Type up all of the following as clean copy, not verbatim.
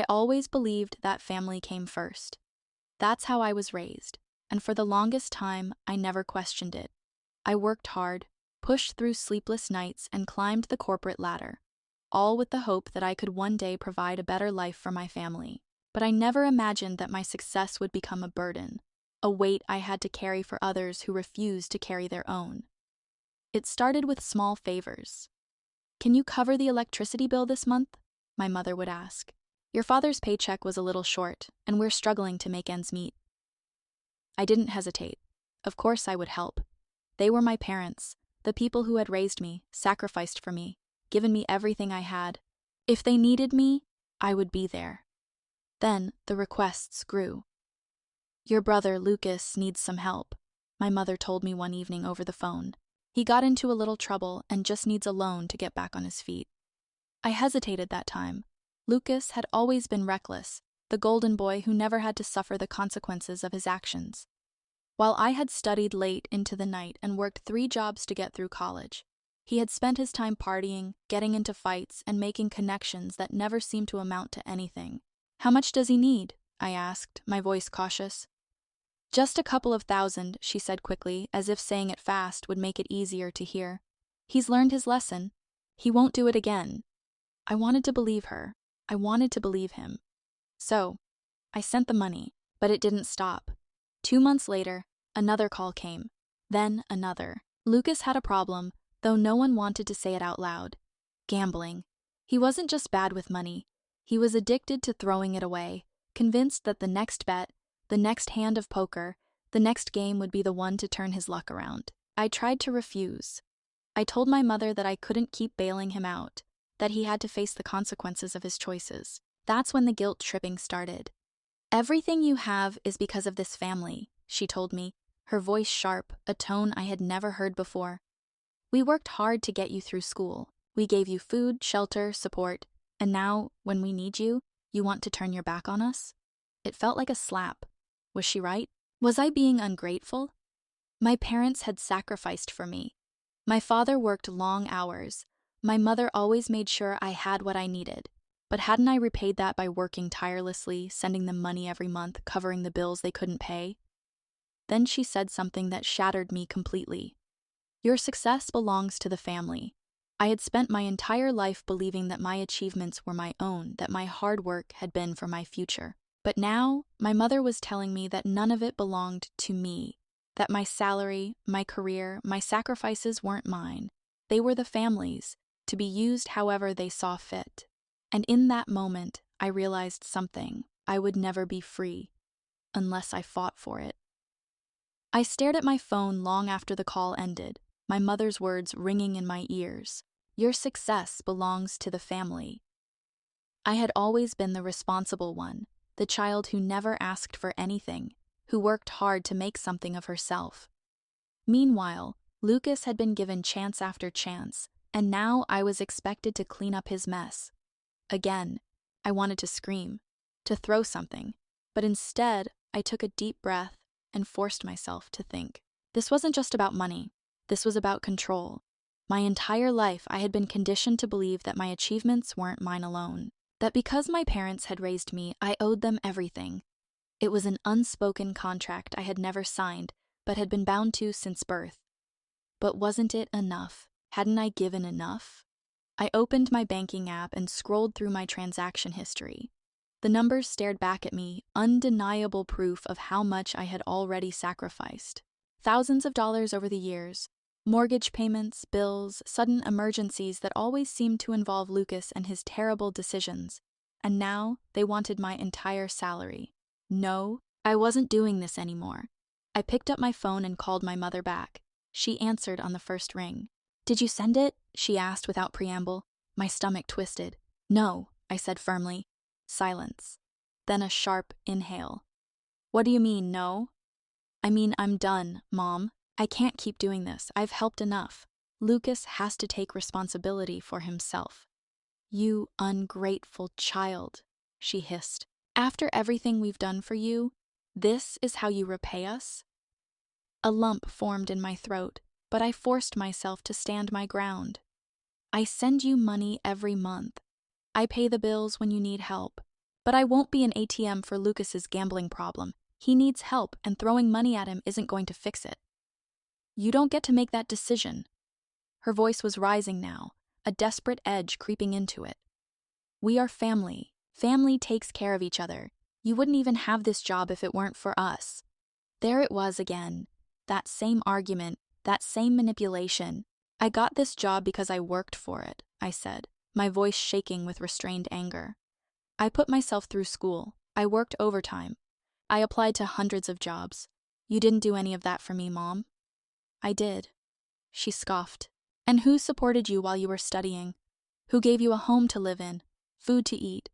I always believed that family came first. That's how I was raised, and for the longest time, I never questioned it. I worked hard, pushed through sleepless nights, and climbed the corporate ladder, all with the hope that I could one day provide a better life for my family. But I never imagined that my success would become a burden, a weight I had to carry for others who refused to carry their own. It started with small favors. "Can you cover the electricity bill this month?" my mother would ask. "Your father's paycheck was a little short, and we're struggling to make ends meet." I didn't hesitate. Of course I would help. They were my parents, the people who had raised me, sacrificed for me, given me everything I had. If they needed me, I would be there. Then the requests grew. "Your brother, Lucas, needs some help," my mother told me one evening over the phone. "He got into a little trouble and just needs a loan to get back on his feet." I hesitated that time. Lucas had always been reckless, the golden boy who never had to suffer the consequences of his actions. While I had studied late into the night and worked 3 jobs to get through college, he had spent his time partying, getting into fights, and making connections that never seemed to amount to anything. "How much does he need?" I asked, my voice cautious. "Just a couple of thousand," she said quickly, as if saying it fast would make it easier to hear. "He's learned his lesson. He won't do it again." I wanted to believe her. I wanted to believe him. So, I sent the money, but it didn't stop. 2 months later, another call came. Then another. Lucas had a problem, though no one wanted to say it out loud. Gambling. He wasn't just bad with money. He was addicted to throwing it away, convinced that the next bet, the next hand of poker, the next game would be the one to turn his luck around. I tried to refuse. I told my mother that I couldn't keep bailing him out, that he had to face the consequences of his choices. That's when the guilt tripping started. "Everything you have is because of this family," she told me, her voice sharp, a tone I had never heard before. "We worked hard to get you through school. We gave you food, shelter, support, and now, when we need you, you want to turn your back on us?" It felt like a slap. Was she right? Was I being ungrateful? My parents had sacrificed for me. My father worked long hours. My mother always made sure I had what I needed. But hadn't I repaid that by working tirelessly, sending them money every month, covering the bills they couldn't pay? Then she said something that shattered me completely. "Your success belongs to the family." I had spent my entire life believing that my achievements were my own, that my hard work had been for my future. But now, my mother was telling me that none of it belonged to me, that my salary, my career, my sacrifices weren't mine. They were the family's, to be used however they saw fit. And in that moment, I realized something. I would never be free, unless I fought for it. I stared at my phone long after the call ended, my mother's words ringing in my ears. "Your success belongs to the family." I had always been the responsible one, the child who never asked for anything, who worked hard to make something of herself. Meanwhile, Lucas had been given chance after chance, and now I was expected to clean up his mess. Again, I wanted to scream, to throw something, but instead, I took a deep breath and forced myself to think. This wasn't just about money. This was about control. My entire life, I had been conditioned to believe that my achievements weren't mine alone, that because my parents had raised me, I owed them everything. It was an unspoken contract I had never signed, but had been bound to since birth. But wasn't it enough? Hadn't I given enough? I opened my banking app and scrolled through my transaction history. The numbers stared back at me, undeniable proof of how much I had already sacrificed. Thousands of dollars over the years, mortgage payments, bills, sudden emergencies that always seemed to involve Lucas and his terrible decisions. And now they wanted my entire salary. No, I wasn't doing this anymore. I picked up my phone and called my mother back. She answered on the first ring. "Did you send it?" she asked without preamble. My stomach twisted. "No," I said firmly. Silence. Then a sharp inhale. "What do you mean, no?" "I mean, I'm done, Mom. I can't keep doing this. I've helped enough. Lucas has to take responsibility for himself." "You ungrateful child," she hissed. "After everything we've done for you, this is how you repay us?" A lump formed in my throat, but I forced myself to stand my ground. "I send you money every month. I pay the bills when you need help. But I won't be an ATM for Lucas's gambling problem. He needs help, and throwing money at him isn't going to fix it. You don't get to make that decision. Her voice was rising now, a desperate edge creeping into it. We are family. Family takes care of each other. You wouldn't even have this job if it weren't for us. There it was again. That same argument, that same manipulation. I got this job because I worked for it, I said, my voice shaking with restrained anger. I put myself through school. I worked overtime. I applied to hundreds of jobs. You didn't do any of that for me, Mom. I did. She scoffed. And who supported you while you were studying? Who gave you a home to live in, food to eat?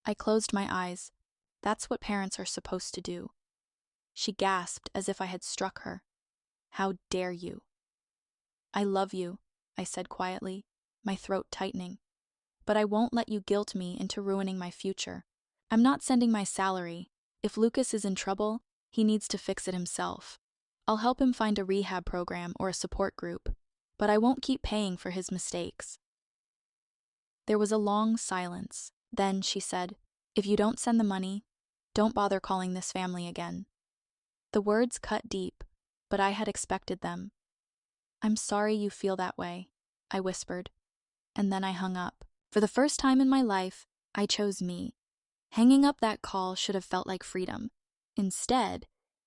I closed my eyes. That's what parents are supposed to do. She gasped as if I had struck her. How dare you? I love you, I said quietly, my throat tightening. But I won't let you guilt me into ruining my future. I'm not sending my salary. If Lucas is in trouble, he needs to fix it himself. I'll help him find a rehab program or a support group, but I won't keep paying for his mistakes. There was a long silence. Then she said, if you don't send the money, don't bother calling this family again. The words cut deep, but I had expected them. I'm sorry you feel that way, I whispered, and then I hung up. For the first time in my life, I chose me. Hanging up that call should have felt like freedom. Instead,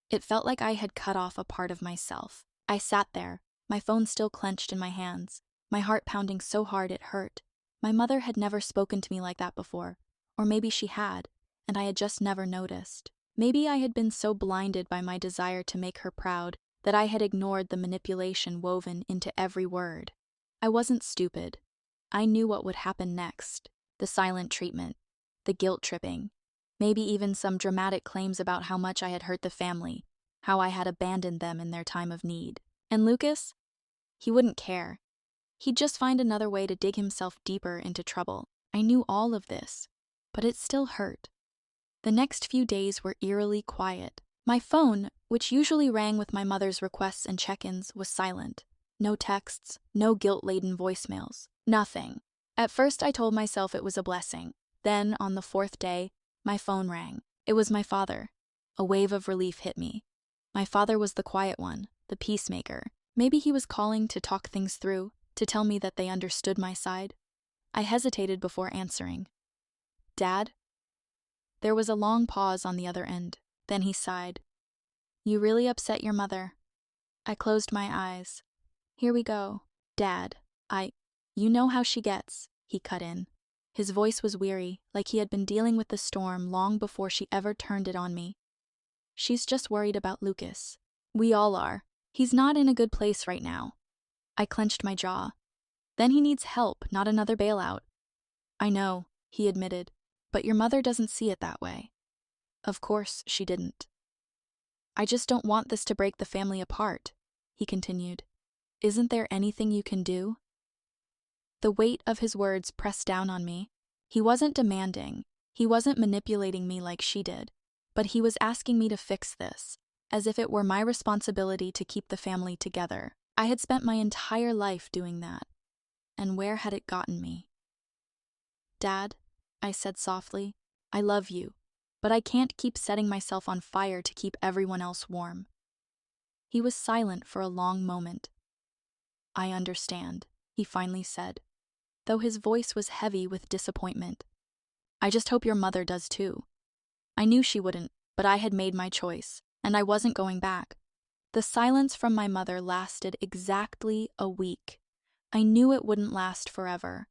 it felt like I had cut off a part of myself. I sat there, my phone still clenched in my hands, my heart pounding so hard it hurt. My mother had never spoken to me like that before, or maybe she had, and I had just never noticed. Maybe I had been so blinded by my desire to make her proud that I had ignored the manipulation woven into every word. I wasn't stupid. I knew what would happen next. The silent treatment, the guilt tripping, maybe even some dramatic claims about how much I had hurt the family, how I had abandoned them in their time of need. And Lucas? He wouldn't care. He'd just find another way to dig himself deeper into trouble. I knew all of this, but it still hurt. The next few days were eerily quiet. My phone, which usually rang with my mother's requests and check-ins, was silent. No texts, no guilt-laden voicemails, nothing. At first I told myself it was a blessing. Then, on the fourth day, my phone rang. It was my father. A wave of relief hit me. My father was the quiet one, the peacemaker. Maybe he was calling to talk things through, to tell me that they understood my side. I hesitated before answering. Dad? There was a long pause on the other end. Then he sighed. You really upset your mother. I closed my eyes. Here we go. Dad, you know how she gets, he cut in. His voice was weary, like he had been dealing with the storm long before she ever turned it on me. She's just worried about Lucas. We all are. He's not in a good place right now. I clenched my jaw. Then he needs help, not another bailout. I know, he admitted, but your mother doesn't see it that way. Of course she didn't. I just don't want this to break the family apart, he continued. Isn't there anything you can do? The weight of his words pressed down on me. He wasn't demanding. He wasn't manipulating me like she did. But he was asking me to fix this, as if it were my responsibility to keep the family together. I had spent my entire life doing that. And where had it gotten me? Dad, I said softly, I love you, but I can't keep setting myself on fire to keep everyone else warm. He was silent for a long moment. I understand, he finally said, though his voice was heavy with disappointment. I just hope your mother does too. I knew she wouldn't, but I had made my choice, and I wasn't going back. The silence from my mother lasted exactly a week. I knew it wouldn't last forever.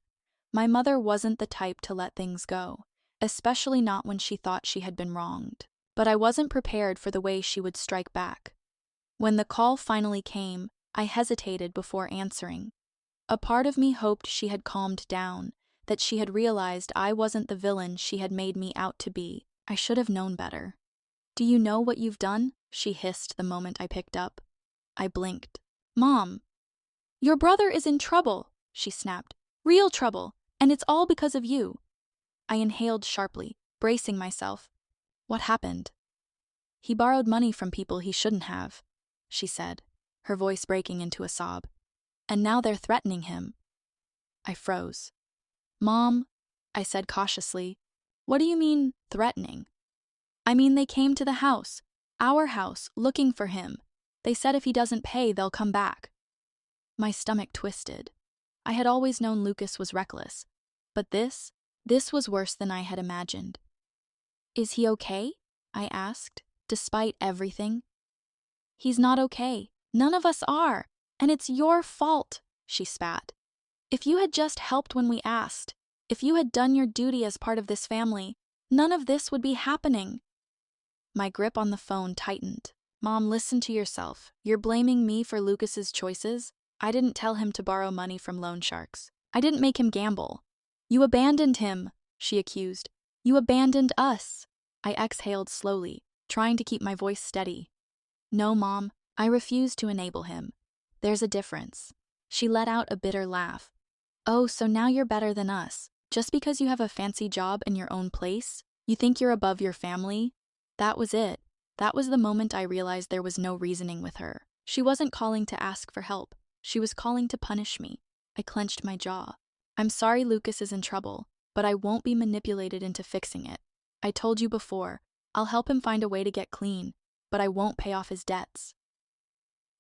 My mother wasn't the type to let things go, especially not when she thought she had been wronged. But I wasn't prepared for the way she would strike back. When the call finally came, I hesitated before answering. A part of me hoped she had calmed down, that she had realized I wasn't the villain she had made me out to be. I should have known better. Do you know what you've done? She hissed the moment I picked up. I blinked. Mom! Your brother is in trouble, she snapped. Real trouble, and it's all because of you. I inhaled sharply, bracing myself. What happened? He borrowed money from people he shouldn't have, she said, her voice breaking into a sob. And now they're threatening him. I froze. Mom, I said cautiously, What do you mean, threatening? I mean, they came to the house, our house, looking for him. They said if he doesn't pay, they'll come back. My stomach twisted. I had always known Lucas was reckless, but this was worse than I had imagined. Is he okay? I asked, despite everything. He's not okay. None of us are, and it's your fault, she spat. If you had just helped when we asked, if you had done your duty as part of this family, none of this would be happening. My grip on the phone tightened. Mom, listen to yourself. You're blaming me for Lucas's choices? I didn't tell him to borrow money from loan sharks. I didn't make him gamble. You abandoned him, she accused. You abandoned us. I exhaled slowly, trying to keep my voice steady. No, Mom, I refuse to enable him. There's a difference. She let out a bitter laugh. Oh, so now you're better than us. Just because you have a fancy job in your own place? You think you're above your family? That was it. That was the moment I realized there was no reasoning with her. She wasn't calling to ask for help. She was calling to punish me. I clenched my jaw. I'm sorry Lucas is in trouble, but I won't be manipulated into fixing it. I told you before, I'll help him find a way to get clean, but I won't pay off his debts.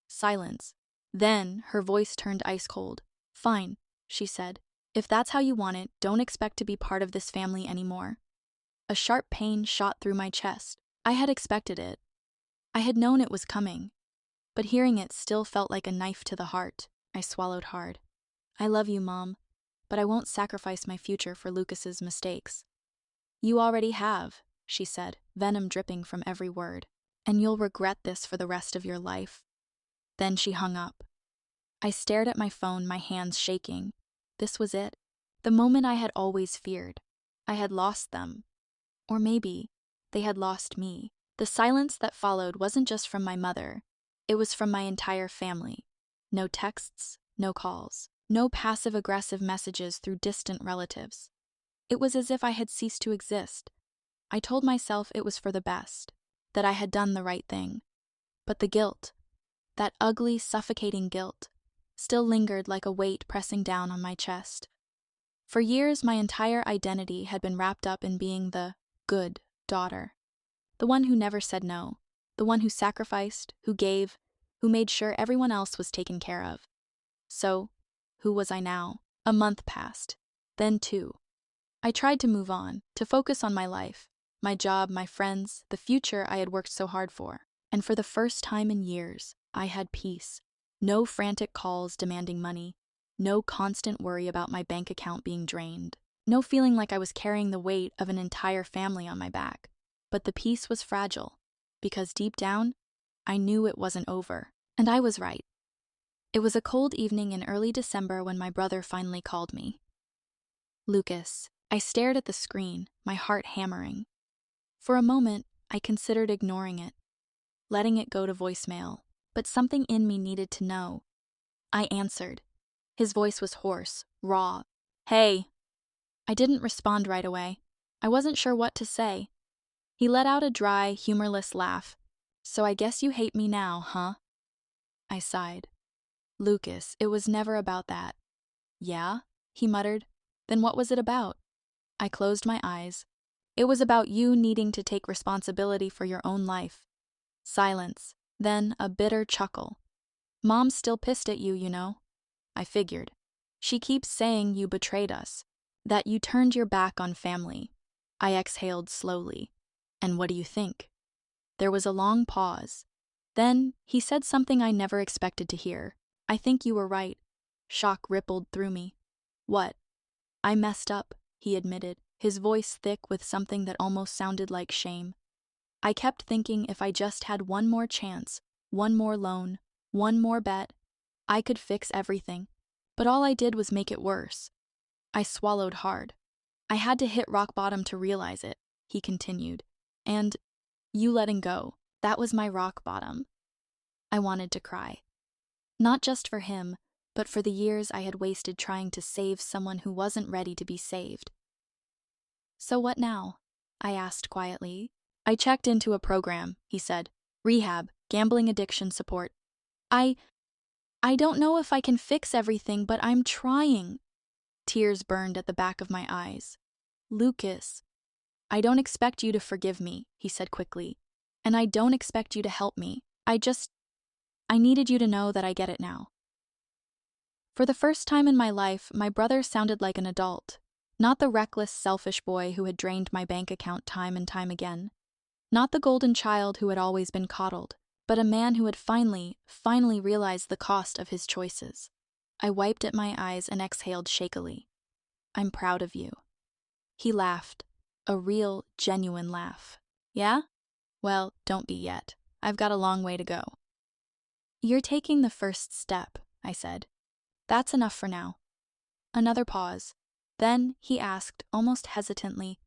Silence. Then her voice turned ice cold. Fine, she said. If that's how you want it, don't expect to be part of this family anymore. A sharp pain shot through my chest. I had expected it. I had known it was coming. But hearing it still felt like a knife to the heart. I swallowed hard. I love you, Mom, but I won't sacrifice my future for Lucas's mistakes. You already have, she said, venom dripping from every word. And you'll regret this for the rest of your life. Then she hung up. I stared at my phone, my hands shaking. This was it. The moment I had always feared. I had lost them. Or maybe they had lost me. The silence that followed wasn't just from my mother. It was from my entire family. No texts, no calls, no passive-aggressive messages through distant relatives. It was as if I had ceased to exist. I told myself it was for the best, that I had done the right thing. But the guilt, that ugly, suffocating guilt, still lingered like a weight pressing down on my chest. For years, my entire identity had been wrapped up in being the good daughter. The one who never said no. The one who sacrificed, who gave, who made sure everyone else was taken care of. So, who was I now? A month passed. Then 2. I tried to move on, to focus on my life, my job, my friends, the future I had worked so hard for. And for the first time in years, I had peace. No frantic calls demanding money. No constant worry about my bank account being drained. No feeling like I was carrying the weight of an entire family on my back. But the peace was fragile, because deep down, I knew it wasn't over. And I was right. It was a cold evening in early December when my brother finally called me. Lucas. I stared at the screen, my heart hammering. For a moment, I considered ignoring it, letting it go to voicemail, but something in me needed to know. I answered. His voice was hoarse, raw. Hey. I didn't respond right away. I wasn't sure what to say. He let out a dry, humorless laugh. So I guess you hate me now, huh? I sighed. Lucas, it was never about that. Yeah? He muttered. Then what was it about? I closed my eyes. It was about you needing to take responsibility for your own life. Silence, then a bitter chuckle. Mom's still pissed at you, you know. I figured. She keeps saying you betrayed us, that you turned your back on family. I exhaled slowly. And what do you think? There was a long pause. Then he said something I never expected to hear. I think you were right. Shock rippled through me. What? I messed up, he admitted, his voice thick with something that almost sounded like shame. I kept thinking if I just had one more chance, one more loan, one more bet, I could fix everything. But all I did was make it worse. I swallowed hard. I had to hit rock bottom to realize it, he continued. And you letting go, that was my rock bottom. I wanted to cry. Not just for him, but for the years I had wasted trying to save someone who wasn't ready to be saved. So what now? I asked quietly. I checked into a program, he said. Rehab, gambling addiction support. I don't know if I can fix everything, but I'm trying. Tears burned at the back of my eyes. Lucas. I don't expect you to forgive me, he said quickly. And I don't expect you to help me. I needed you to know that I get it now. For the first time in my life, my brother sounded like an adult. Not the reckless, selfish boy who had drained my bank account time and time again. Not the golden child who had always been coddled, but a man who had finally realized the cost of his choices. I wiped at my eyes and exhaled shakily. I'm proud of you. He laughed. A real, genuine laugh. Yeah? Well, don't be yet. I've got a long way to go. You're taking the first step, I said. That's enough for now. Another pause. Then he asked, almost hesitantly,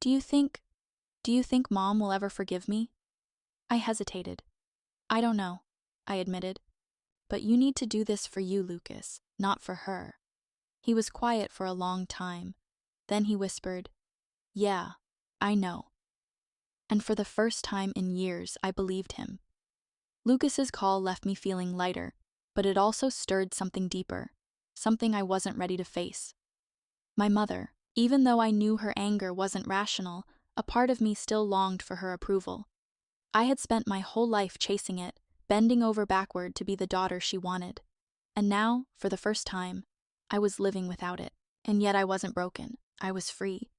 Do you think Mom will ever forgive me? I hesitated. I don't know, I admitted. But you need to do this for you, Lucas, not for her. He was quiet for a long time. Then he whispered, Yeah, I know. And for the first time in years, I believed him. Lucas's call left me feeling lighter, but it also stirred something deeper, something I wasn't ready to face. My mother, even though I knew her anger wasn't rational, a part of me still longed for her approval. I had spent my whole life chasing it, bending over backward to be the daughter she wanted. And now, for the first time, I was living without it. And yet I wasn't broken. I was free.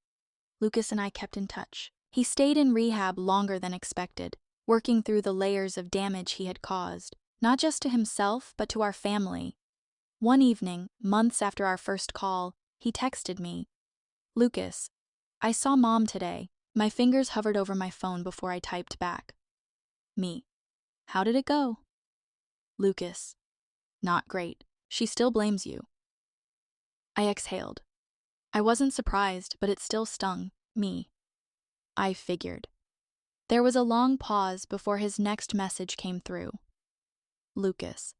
Lucas and I kept in touch. He stayed in rehab longer than expected, working through the layers of damage he had caused, not just to himself, but to our family. One evening, months after our first call, he texted me, Lucas, I saw Mom today. My fingers hovered over my phone before I typed back. Me. How did it go? Lucas. Not great. She still blames you. I exhaled. I wasn't surprised, but it still stung. Me. I figured. There was a long pause before his next message came through. Lucas.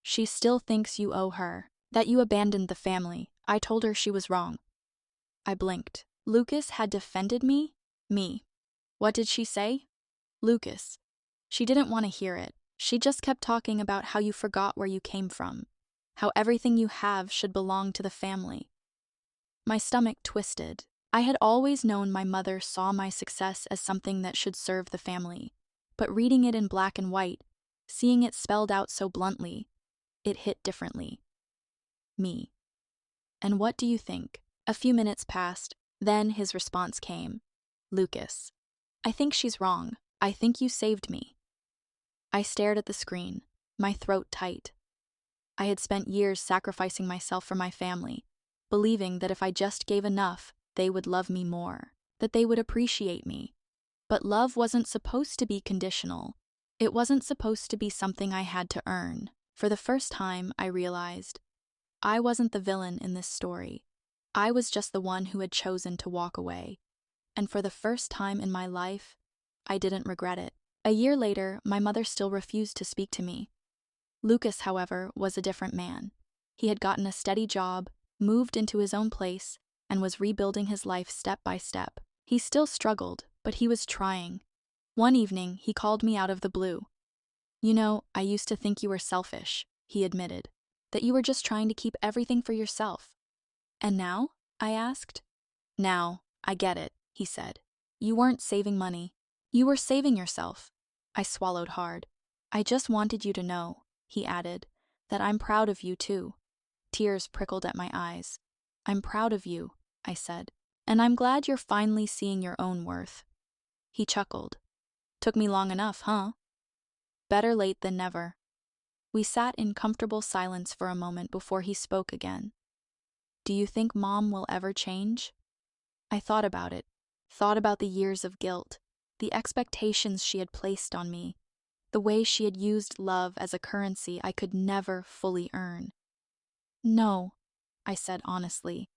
She still thinks you owe her, that you abandoned the family. I told her she was wrong. I blinked. Lucas had defended me? Me. What did she say? Lucas. She didn't want to hear it. She just kept talking about how you forgot where you came from, how everything you have should belong to the family. My stomach twisted. I had always known my mother saw my success as something that should serve the family, but reading it in black and white, seeing it spelled out so bluntly, it hit differently. Me. And what do you think? A few minutes passed, then his response came. Lucas. I think she's wrong. I think you saved me. I stared at the screen, my throat tight. I had spent years sacrificing myself for my family, believing that if I just gave enough, they would love me more, that they would appreciate me. But love wasn't supposed to be conditional. It wasn't supposed to be something I had to earn. For the first time, I realized I wasn't the villain in this story. I was just the one who had chosen to walk away. And for the first time in my life, I didn't regret it. A year later, my mother still refused to speak to me. Lucas, however, was a different man. He had gotten a steady job, moved into his own place, and was rebuilding his life step by step. He still struggled, but he was trying. One evening, he called me out of the blue. You know, I used to think you were selfish, he admitted, that you were just trying to keep everything for yourself. And now? I asked. Now, I get it, he said. You weren't saving money. You were saving yourself. I swallowed hard. I just wanted you to know, he added, that I'm proud of you too. Tears prickled at my eyes. I'm proud of you, I said, and I'm glad you're finally seeing your own worth. He chuckled. Took me long enough, huh? Better late than never. We sat in comfortable silence for a moment before he spoke again. Do you think Mom will ever change? I thought about it, thought about the years of guilt, the expectations she had placed on me, the way she had used love as a currency I could never fully earn. No, I said honestly.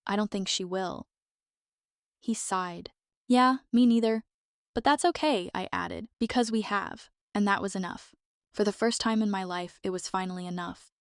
I don't think she will. He sighed. Yeah, me neither. But that's okay, I added, because we have, and that was enough. For the first time in my life, it was finally enough.